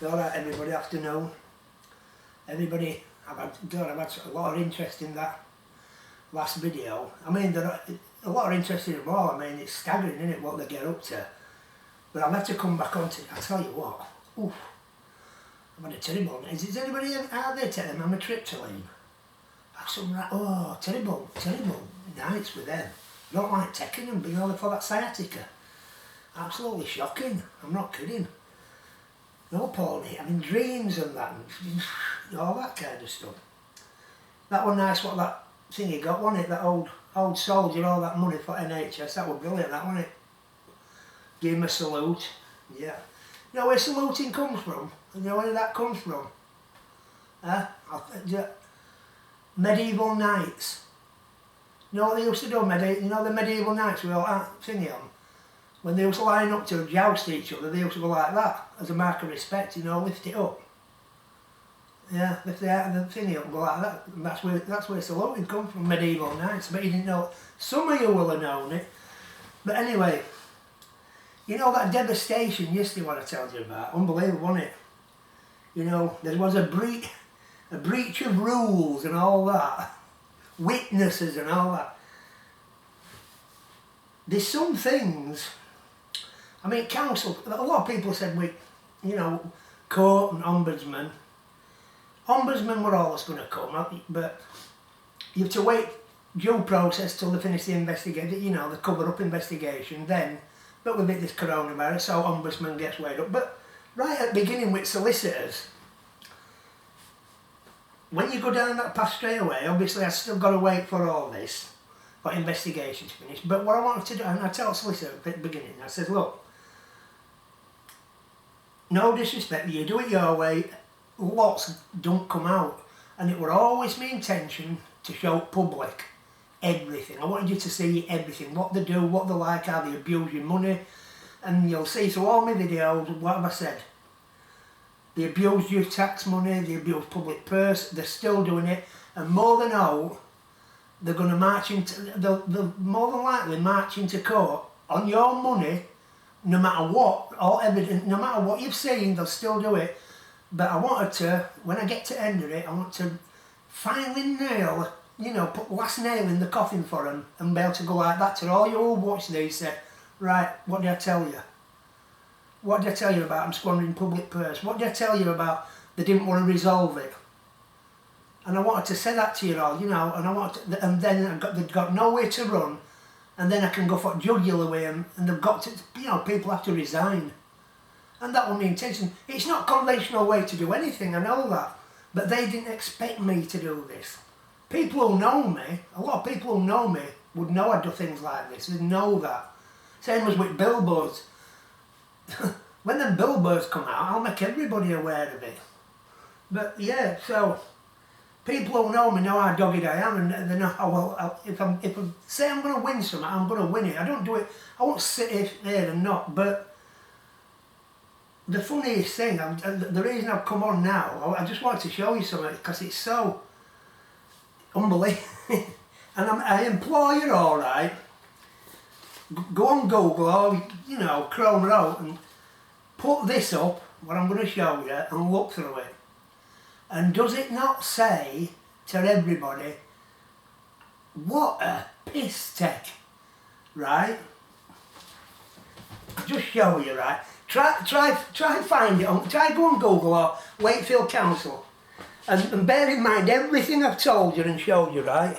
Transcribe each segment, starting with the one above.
Alright everybody, afternoon. Everybody, I've had a lot of interest in that last video. I mean, there are a lot of interest in them all. I mean, it's staggering, isn't it, what they get up to. But I'll have to come back on to it. I'll tell you what, oof, I've had a terrible night. Is anybody out there taking them amitriptyline? Terrible nights with them. I don't like taking them, but you know, for that sciatica. Absolutely shocking, I'm not kidding. No, Paulie, I mean, dreams and that, and all that kind of stuff. That was nice, what that thing he got, wasn't it? That old soldier, all that money for NHS, that was brilliant, that, wasn't it? Give him a salute, yeah. You know where saluting comes from? You know where that comes from? Medieval knights. You know what they used to do, you know the medieval knights with all that thingy on? When they used to line up to joust each other, they used to go like that, as a mark of respect, you know, lift it up. Yeah, lift the thingy up and go like that. And that's where saluting comes from, medieval knights. But you didn't know, some of you will have known it. But anyway, you know that devastation yesterday what I told you about? Unbelievable, wasn't it? You know, there was a breach of rules and all that. Witnesses and all that. There's some things, I mean, council, a lot of people said you know, court and ombudsman. Ombudsman were always going to come, but you have to wait due process till they finish the investigation, you know, the cover-up investigation, then, but with this coronavirus, so ombudsman gets weighed up. But right at the beginning with solicitors, when you go down that path straight away, obviously I've still got to wait for all this, for investigation to finish. But what I wanted to do, and I tell solicitor at the beginning, I said, look, no disrespect, you do it your way, lots don't come out. And it were always my intention to show public everything. I wanted you to see everything, what they do, what they like, how they abuse your money. And you'll see through all my videos, what have I said? They abuse your tax money, they abuse public purse, they're still doing it. And more than all, they're going to march into, they'll more than likely march into court on your money, no matter what, all evidence, no matter what you've seen, they'll still do it. But I wanted to, when I get to end of it, I want to finally nail, you know, put last nail in the coffin for them and be able to go like that to all you who watch these, say, right, what did I tell you? What did I tell you about them squandering public purse? What did I tell you about they didn't want to resolve it? And I wanted to say that to you all, you know, and then they've got nowhere to run, and then I can go for jugular with them, and they've got to, you know, people have to resign. And that was my intention. It's not a conventional way to do anything, I know that, but they didn't expect me to do this. People who know me, a lot of people who know me would know I do things like this, they know that. Same as with billboards. When the billboards come out, I'll make everybody aware of it. But yeah, so people who know me know how dogged I am, and they know how well. If I say I'm going to win something, I'm going to win it. I don't do it. I won't sit here and not. But the funniest thing, the reason I've come on now, I just wanted to show you something because it's so unbelievable. And I implore you, all right, go on Google or, you know, Chrome it out and put this up, what I'm going to show you, and look through it. And does it not say to everybody, what a piss take, right? I'll just show you, right? Try find it, try go on Google or Wakefield Council, and bear in mind everything I've told you and showed you, right?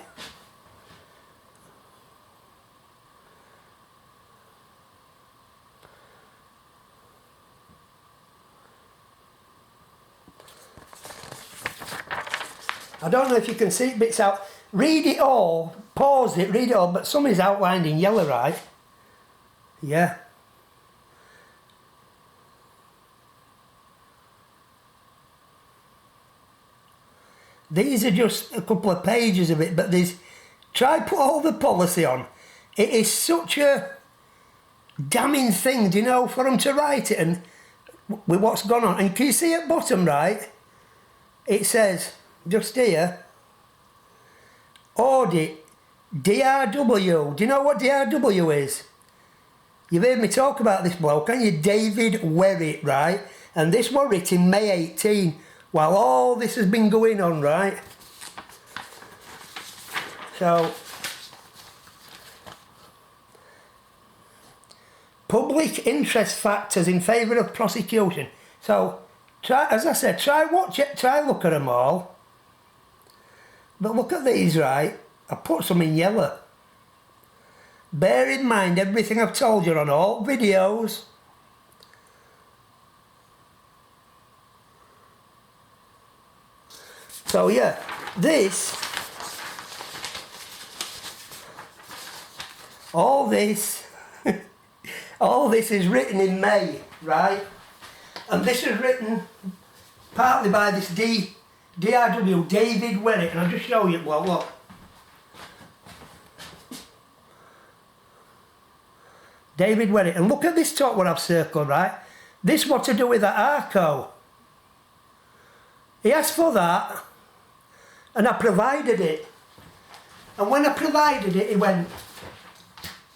I don't know if you can see bits out. Read it all, pause it, read it all, but some is outlined in yellow, right? Yeah. These are just a couple of pages of it, but try put all the policy on. It is such a damning thing, do you know, for them to write it and with what's gone on. And can you see at bottom, right? It says, just here, audit, DRW. Do you know what DRW is? You've heard me talk about this bloke, haven't you? David Werrett, right? And this was written May 18, while all this has been going on, right? So, public interest factors in favour of prosecution. So, try, as I said, try watch it, try look at them all. But look at these, right? I put some in yellow. Bear in mind everything I've told you on all videos. So yeah, all this is written in May, right? And this is written partly by this DRW, David Werritt, and I'll just show you, well, look. David Werritt, and look at this top what I've circled, right? This what to do with the ARCO. He asked for that, and I provided it. And when I provided it, he went,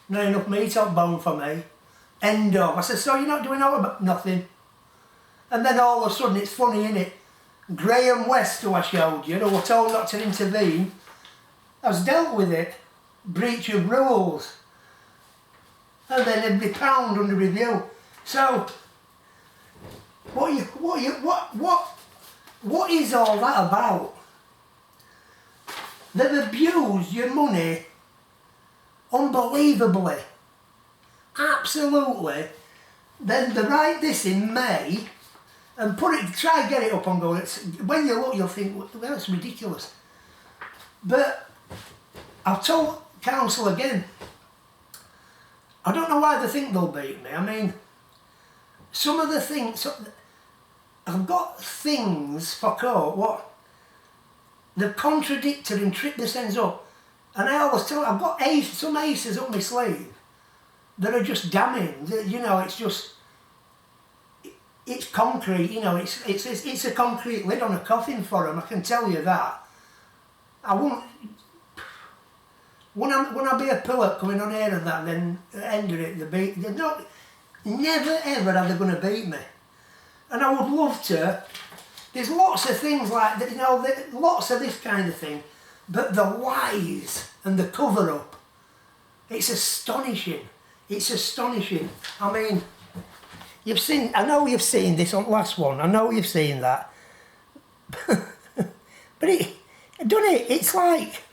not enough meat on bone for me. End of. I said, so you're not doing all about nothing? And then all of a sudden, it's funny, innit? Graham West, who I showed you, who were told not to intervene, has dealt with it. Breach of rules. And then every pound under review. So, what is all that about? They've abused your money unbelievably. Absolutely. Then they write this in May and put it, try and get it up and go. When you look, you'll think, well, that's ridiculous. But I've told council again, I don't know why they think they'll beat me. I mean, some of the things, I've got things for court, what? They've contradicted and tripped this ends up. And I always tell I've got some aces up my sleeve that are just damning. You know, it's just, it's concrete, you know, it's a concrete lid on a coffin for them, I can tell you that. I won't, when I be a pillar coming on here and that, and then at the end of it, they're not, never ever are they going to beat me. And I would love to. There's lots of things like that, you know, lots of this kind of thing, but the lies and the cover-up, it's astonishing. It's astonishing. I mean, you've seen, I know you've seen this on last one, I know you've seen that. But it's like,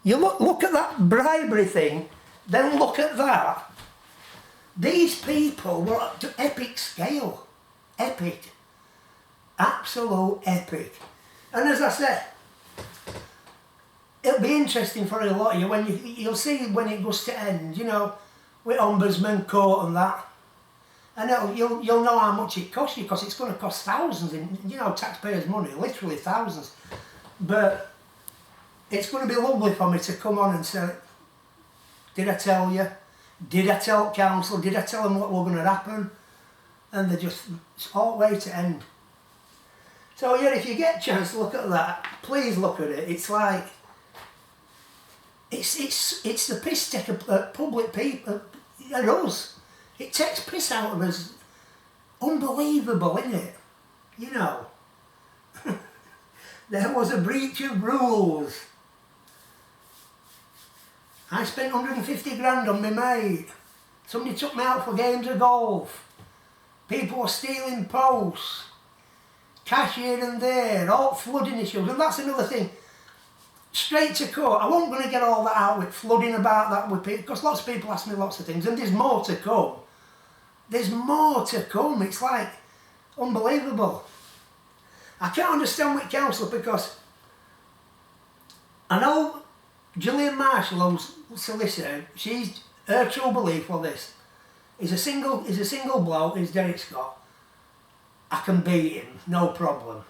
you look at that bribery thing, then look at that. These people were up to epic scale. Epic. Absolute epic. And as I said, it'll be interesting for a lot of you when you'll see when it goes to end, you know, with Ombudsman Court and that. And you'll know how much it costs you, because it's going to cost thousands in, you know, taxpayers' money, literally thousands. But it's going to be lovely for me to come on and say, did I tell you? Did I tell council? Did I tell them what was going to happen? And they're just, it's all way to end. So yeah, if you get a chance to look at that, please look at it. It's like, it's the piss take of public people, at us. It takes piss out of us. Unbelievable, isn't it? You know. There was a breach of rules. I spent 150 grand on my mate. Somebody took me out for games of golf. People were stealing posts. Cash here and there, all flooding issues. And that's another thing. Straight to court. I wasn't going to get all that out with flooding about that with people, because lots of people ask me lots of things, and there's more to come. There's more to come. It's like unbelievable. I can't understand with council, because I know Gillian Marshall, who's solicitor, her true belief was this. He's a single bloke, he's Derek Scott. I can beat him, no problem.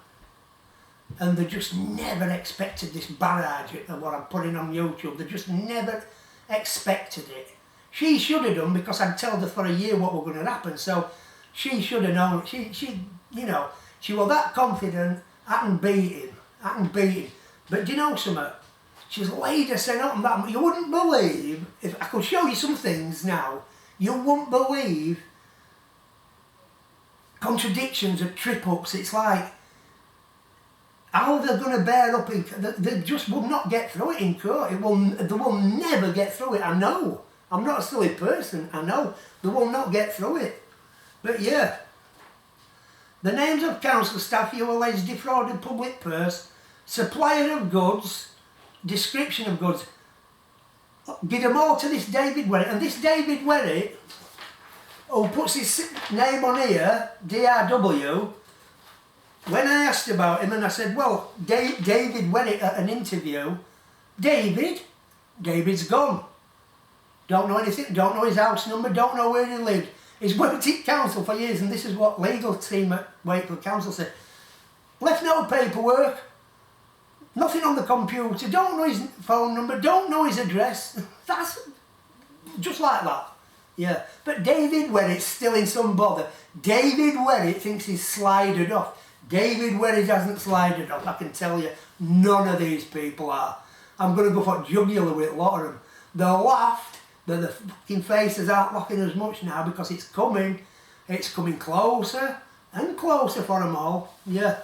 And they just never expected this barrage of what I'm putting on YouTube. They just never expected it. She should have done, because I'd told her for a year what was going to happen, so she should have known. She you know, she was that confident, I can beat him, I can beat him. But do you know something? She's laid herself up on that. You wouldn't believe, if I could show you some things now, you wouldn't believe contradictions and trip-ups. It's like, how they're going to bear up in... They just will not get through it in court. They will never get through it, I know. I'm not a silly person, I know. They will not get through it. But yeah. The names of council staff you allege defrauded public purse, supplier of goods, description of goods. Give them all to this David Werrett. And this David Werrett, who puts his name on here, DRW, when I asked about him and I said, well, David Werrett at an interview, David's gone. Don't know anything, don't know his house number, don't know where he lived. He's worked at council for years, and this is what legal team at Wakefield Council said. Left no paperwork, nothing on the computer, don't know his phone number, don't know his address. That's just like that. Yeah, but David Werrett's still in some bother. David Werrett thinks he's slided off. David Werrett hasn't slided off, I can tell you. None of these people are. I'm going to go for jugular with a lot of them. They're laughed. But the fucking faces aren't looking as much now because it's coming closer and closer for them all. Yeah.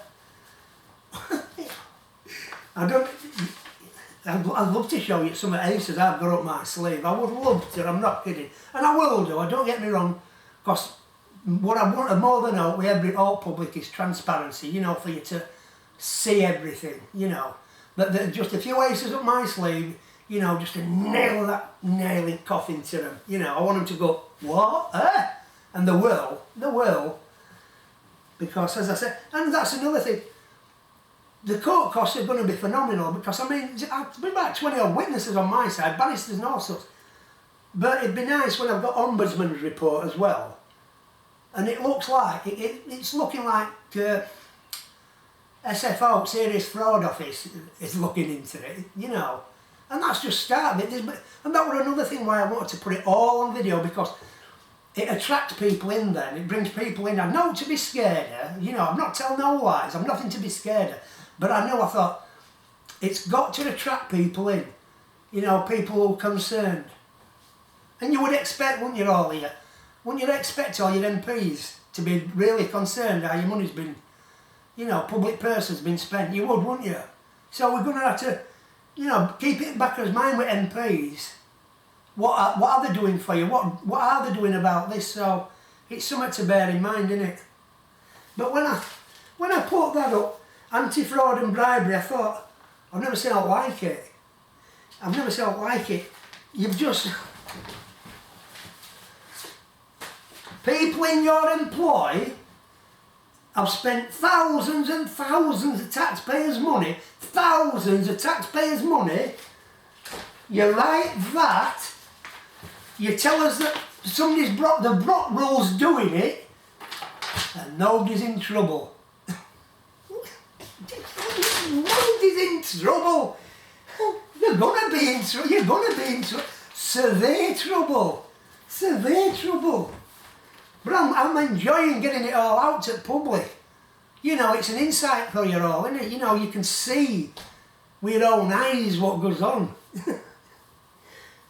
I'd love to show you some of the aces I've got up my sleeve. I would love to, I'm not kidding. And I will do, don't get me wrong, because what I want more than all public is transparency, you know, for you to see everything, you know. But just a few aces up my sleeve, you know, just to nail that nailing coffin to them. You know, I want them to go, what? And they will. Because, as I said, and that's another thing, the court costs are going to be phenomenal because, I mean, I've been about 20 odd witnesses on my side, barristers and all sorts. But it'd be nice when I've got Ombudsman's report as well. And it looks like, it's looking like SFO, Serious Fraud Office, is looking into it, you know. And that's just starting it. And that was another thing why I wanted to put it all on video, because it attracts people in then, it brings people in. I know to be scared of, you know, I'm not telling no lies, I'm nothing to be scared of. But I thought, it's got to attract people in, you know, people who are concerned. And you would expect, wouldn't you, all here? Wouldn't you expect all your MPs to be really concerned how your money's been, you know, public purse has been spent? You would, wouldn't you? So we're going to have to, you know, keep it back as mind with MPs. What are they doing for you? What are they doing about this? So it's something to bear in mind, isn't it? But when I put that up, anti-fraud and bribery, I thought, I've never seen it like it. I've never seen it like it. You've just... People in your employ have spent thousands and thousands of taxpayers' money, you write that, you tell us that somebody's brought rules doing it, and nobody's in trouble. Nobody's in trouble. You're gonna be in trouble. Severe trouble. But I'm enjoying getting it all out to the public. You know, it's an insight for you all, isn't it? You know, you can see with your own eyes what goes on.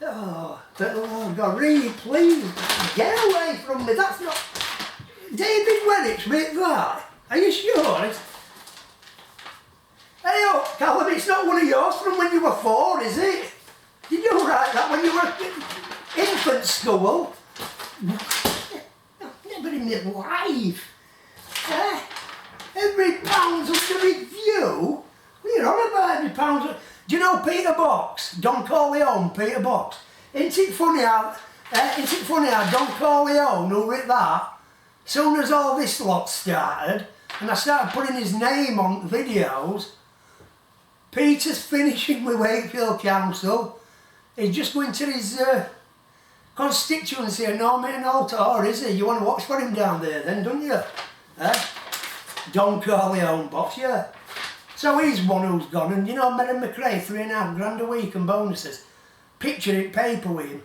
Oh God, really, please, get away from me. That's not... David Werrett's written that. Are you sure? Hey, oh, Callum, it's not one of yours from when you were 4, is it? Did you write that when you were in infant school? Never in my life. Every pound's under review? What are you on about every pound's... Do you know Peter Box? Don Corleone, Peter Box. Isn't it funny how Don Corleone, who wrote that, soon as all this lot started, and I started putting his name on videos, Peter's finishing with Wakefield Council, he's just going to his constituency and nominating altar, or is he? You want to watch for him down there then, don't you? Don Corleone Box, yeah. So he's one who's gone, and you know, Merran McCrae, £3.5 grand a week and bonuses. Picture it, paper with him.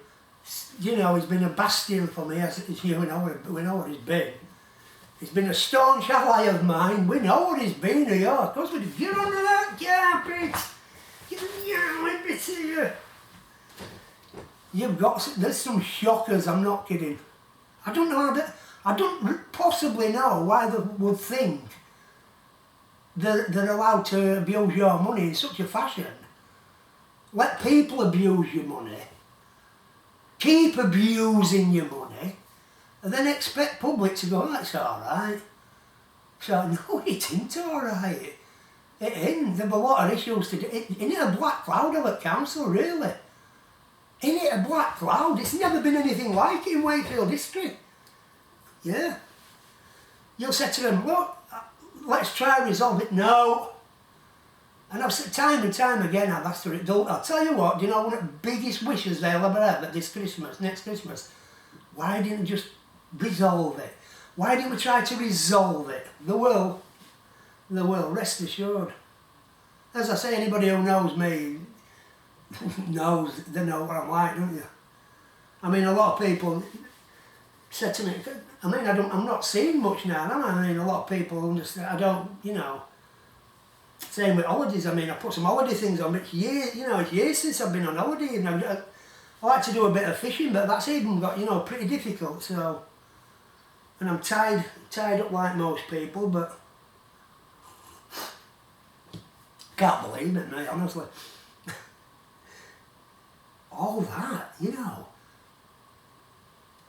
You know, he's been a bastion for me, as you know, we know what he's been. He's been a staunch ally of mine. We know what he's been to you. Of course we do. Get under that carpet. Get here. You've got, there's some shockers, I'm not kidding. I don't know how I don't possibly know why they would think they're allowed to abuse your money in such a fashion. Let people abuse your money, keep abusing your money, and then expect public to go, that's alright. So, no, it isn't alright. It isn't. There'll be a lot of issues to do. Isn't it a black cloud of a council, really? Isn't it a black cloud? It's never been anything like it in Wakefield history. Yeah. You'll say to them, look, let's try and resolve it. No. And I've said time and time again, I've asked for it. I'll tell you what, do you know one of the biggest wishes they'll ever have at this Christmas, next Christmas? Why didn't we just resolve it? Why didn't we try to resolve it? They will. They will, rest assured. As I say, anybody who knows me knows, they know what I'm like, don't you? I mean, a lot of people said to me, I mean, I'm not seeing much now, am I? I mean, a lot of people understand, I don't, you know. Same with holidays, I mean, I put some holiday things on, but it's years, you know, it's years since I've been on holiday, you know. I like to do a bit of fishing, but that's even got, you know, pretty difficult, so. And I'm tied up like most people, but can't believe it, mate, honestly. All that, you know.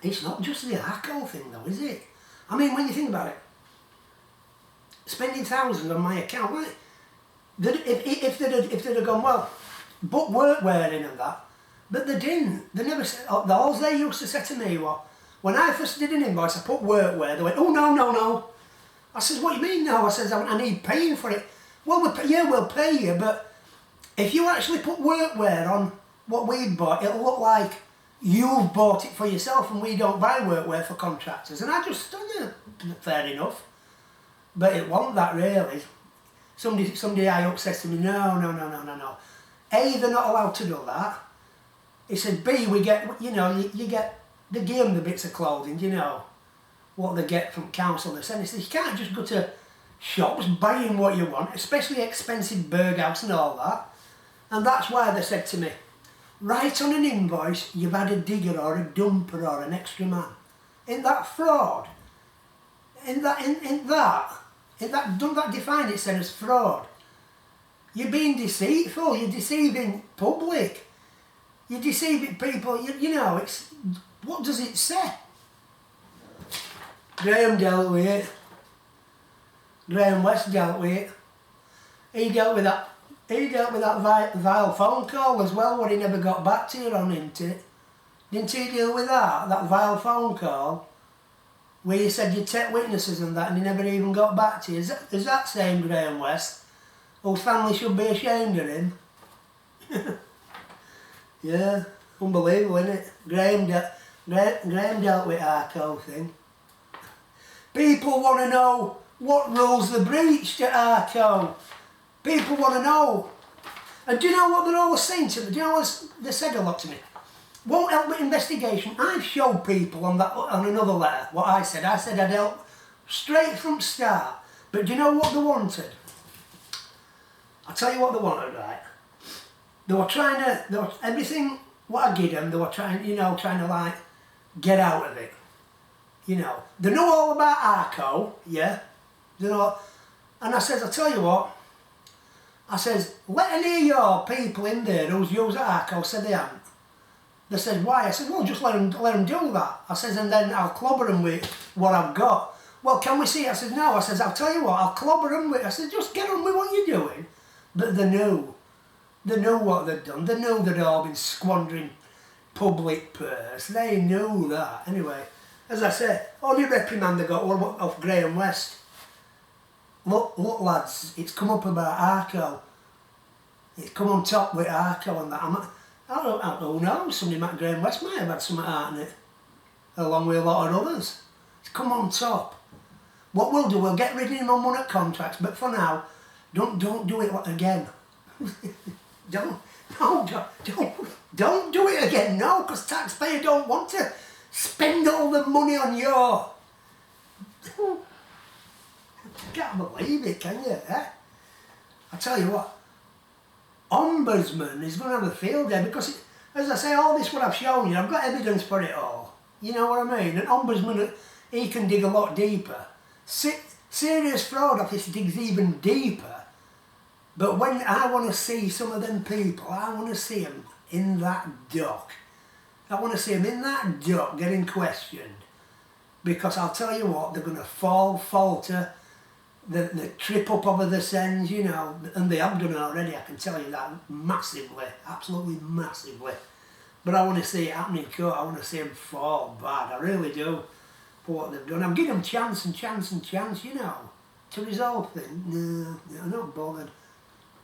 It's not just the ARCO thing though, is it? I mean, when you think about it, spending thousands on my account, right? If they'd have gone, well, book workwear in and that, but they didn't. They never said, all they used to say to me was, when I first did an invoice, I put workwear, they went, oh, no. I says, what do you mean no? I says, I need paying for it. Well, we'll pay you, but if you actually put workwear on what we bought, it'll look like you've bought it for yourself and we don't buy workwear for contractors. And I just, yeah, fair enough. But it wasn't that really. Somebody high up says to me, no. A, they're not allowed to do that. He said, B, we get, you know, you get, they give them the bits of clothing, you know, what they get from council. They said, you can't just go to shops buying what you want, especially expensive Berghaus and all that. And that's why they said to me, write on an invoice you've had a digger or a dumper or an extra man. Isn't that fraud? Don't that define it then as fraud? You're being deceitful, you're deceiving public, you're deceiving people, you know, it's, what does it say? Graham dealt with it. Graham West dealt with it. He dealt with that vile phone call as well, where he never got back to you on, didn't he deal with that vile phone call? Where you said you'd take witnesses and that and he never even got back to you. Is that same Graham West? Whose family should be ashamed of him? Yeah, unbelievable, isn't it? Graham dealt with ARCO thing. People want to know what rules they breached at ARCO. People want to know. And do you know what they're always saying to me? Do you know what they said a lot to me? Won't help with investigation. I've showed people on another letter what I said. I said I'd help straight from the start. But do you know what they wanted? I'll tell you what they wanted, right? They were everything what I did them, they were trying to like get out of it. You know, they know all about ARCO, yeah? They know, and I says, I'll tell you what, I says, let any of your people in there who's used ARCO said they haven't. They said, why? I said, well, just let them do that. I says, and then I'll clobber them with what I've got. Well, can we see? I said, no. I says, I'll tell you what, I'll clobber them with, I said, just get on with what you're doing. But they knew. They knew what they'd done. They knew they'd all been squandering public purse. They knew that. Anyway, as I said, only reprimand they got off Graham West. Look, lads, it's come up about ARCO. It's come on top with ARCO and that. I don't know, somebody like Graham West might have had some art in it, along with a lot of others. It's come on top. What we'll do, we'll get rid of him on one-up contracts, but for now, don't do it again. Don't do it again, no, because taxpayers don't want to spend all the money on your... Can't believe it, can you? Eh? I tell you what, Ombudsman is going to have a field day because, as I say, all this what I've shown you, I've got evidence for it all. You know what I mean? An Ombudsman, he can dig a lot deeper. Serious fraud office digs even deeper. But when I want to see some of them people, I want to see them in that dock. I want to see them in that dock getting questioned. Because I'll tell you what, they're going to falter, they trip up over the ends, you know, and they have done already, I can tell you that, massively, absolutely massively. But I want to see it happening in court, I want to see them fall bad, I really do, for what they've done. I'm giving them chance and chance and chance, you know, to resolve things. No, I'm not bothered.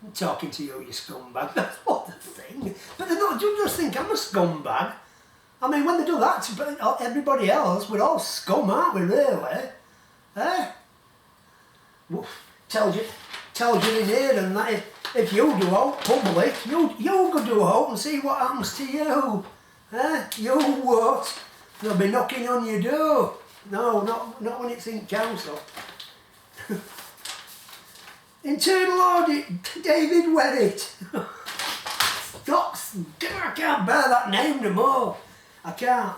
I'm talking to you, you scumbag, that's what the thing. But they're not, you just think I'm a scumbag. I mean, when they do that to everybody else, we're all scum, aren't we, really? Eh? Tells you in here and that if you do out public, you go do out and see what happens to you. Eh? You what? They'll be knocking on your door. No, not when it's in council. Internal audit, David Werrett. I can't bear that name no more. I can't.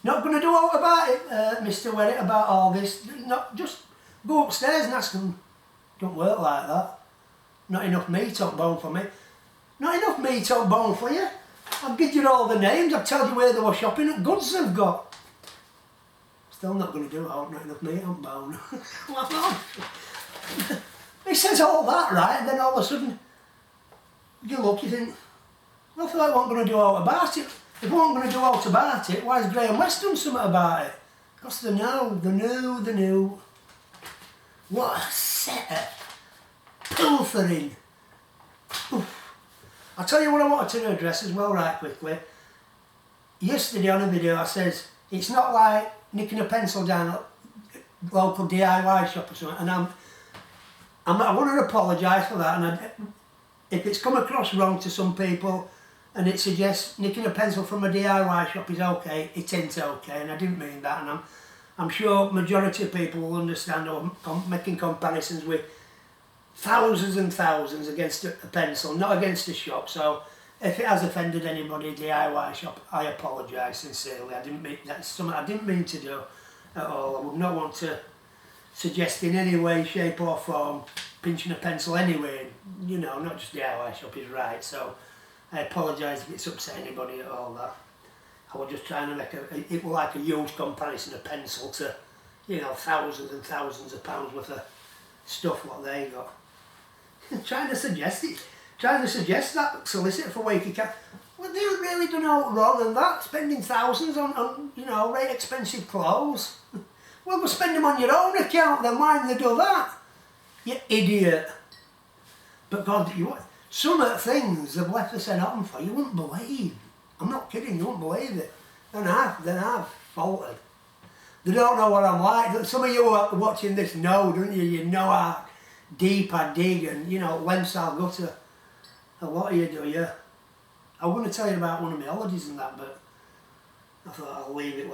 Not going to do out about it, Mr. Werrett, about all this. Not just go upstairs and ask them. Don't work like that. Not enough meat on bone for me. Not enough meat on bone for you. I'll give you all the names. I'll tell you where they were shopping at goods they've got. Still not going to do it out. Not enough meat on bone. He says all that, right? And then all of a sudden, you look, you think, well, I thought I wasn't going to do out about it. If I wasn't going to do out about it, why has Graham West done something about it? Because they knew. What a set of pilfering. Oof. I'll tell you what I wanted to address as well, right quickly. Yesterday on a video I says, it's not like nicking a pencil down at a local DIY shop or something, and I want to apologise for that, and if it's come across wrong to some people, and it suggests nicking a pencil from a DIY shop is okay, it ain't okay, and I didn't mean that, and I'm sure majority of people will understand, or making comparisons with thousands and thousands against a pencil, not against a shop. So if it has offended anybody, DIY shop, I apologise sincerely. That's something I didn't mean to do at all. I would not want to suggest in any way, shape or form pinching a pencil anyway. You know, not just DIY shop is right. So I apologise if it's upset anybody at all. That I was just trying to make it was like a huge comparison of pencil to, you know, thousands and thousands of pounds worth of stuff what they got. trying to suggest that solicitor for Wakefield. Well, they really done out wrong and that, spending thousands on you know, very expensive clothes. Well, spend them on your own account then, why didn't they do that? You idiot. But God, some of the things they've left us in open for, you wouldn't believe. I'm not kidding, you wouldn't believe it. Then I've faltered. They don't know what I'm like. Some of you who are watching this know, don't you? You know how deep I dig and, you know, lengths I'll go to. And what do? I was going to tell you about one of my holidays and that, but I thought I'll leave it like